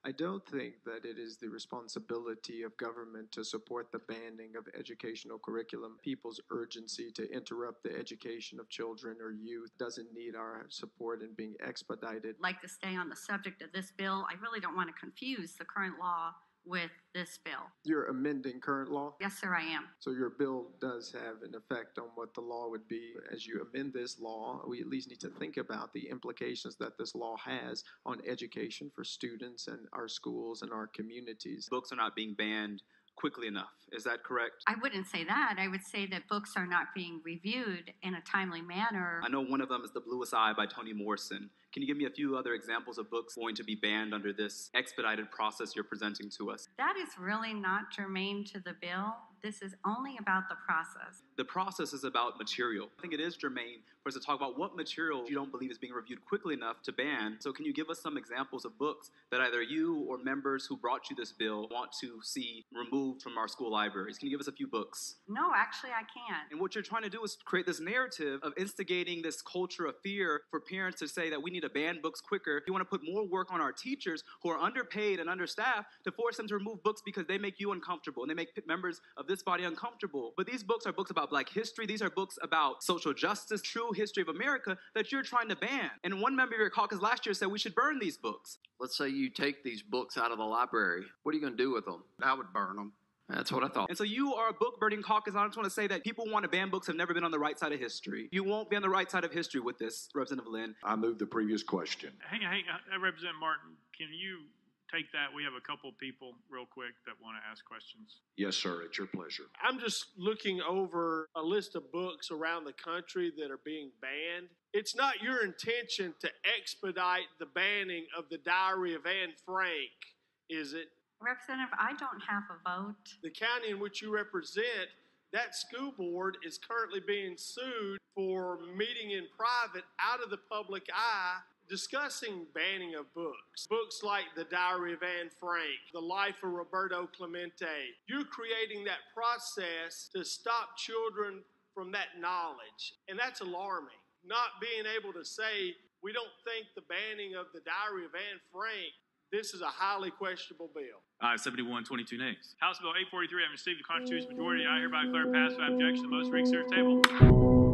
I don't think that it is the responsibility of government to support the banning of educational curriculum. People's urgency to interrupt the education of children or youth doesn't need our support in being expedited. I'd like to stay on the subject of this bill. I really don't want to confuse the current law with this bill. You're amending current law? Yes, sir, I am. So your bill does have an effect on what the law would be. As you amend this law, we at least need to think about the implications that this law has on education for students and our schools and our communities. Books are not being banned quickly enough. Is that correct? I wouldn't say that. I would say that books are not being reviewed in a timely manner. I know one of them is The Bluest Eye by Toni Morrison. Can you give me a few other examples of books going to be banned under this expedited process you're presenting to us? That is really not germane to the bill. This is only about the process. The process is about material. I think it is germane for us to talk about what material you don't believe is being reviewed quickly enough to ban. So can you give us some examples of books that either you or members who brought you this bill want to see removed from our school libraries? Can you give us a few books? No, actually I can't. And what you're trying to do is create this narrative of instigating this culture of fear for parents to say that we need to ban books quicker. You want to put more work on our teachers who are underpaid and understaffed to force them to remove books because they make you uncomfortable and they make members of this body uncomfortable. But these books are books about Black history. These are books about social justice, true history of America that you're trying to ban. And one member of your caucus last year said we should burn these books. Let's say you take these books out of the library. What are you going to do with them? I would burn them. That's what I thought. And so you are a book-burning caucus. I just want to say that people who want to ban books have never been on the right side of history. You won't be on the right side of history with this, Representative Lynn. I move the previous question. Hang on. Representative Martin, can you take that? We have a couple people real quick that want to ask questions. Yes, sir. It's your pleasure. I'm just looking over a list of books around the country that are being banned. It's not your intention to expedite the banning of the Diary of Anne Frank, is it? Representative, I don't have a vote. The county in which you represent, that school board is currently being sued for meeting in private out of the public eye discussing banning of books. Books like The Diary of Anne Frank, The Life of Roberto Clemente. You're creating that process to stop children from that knowledge, and that's alarming. Not being able to say, we don't think the banning of The Diary of Anne Frank, this is a highly questionable bill. 71-22 nays. House Bill 843 having received the Constitution's majority, I hereby declare passed without objection. The motion reads to the table.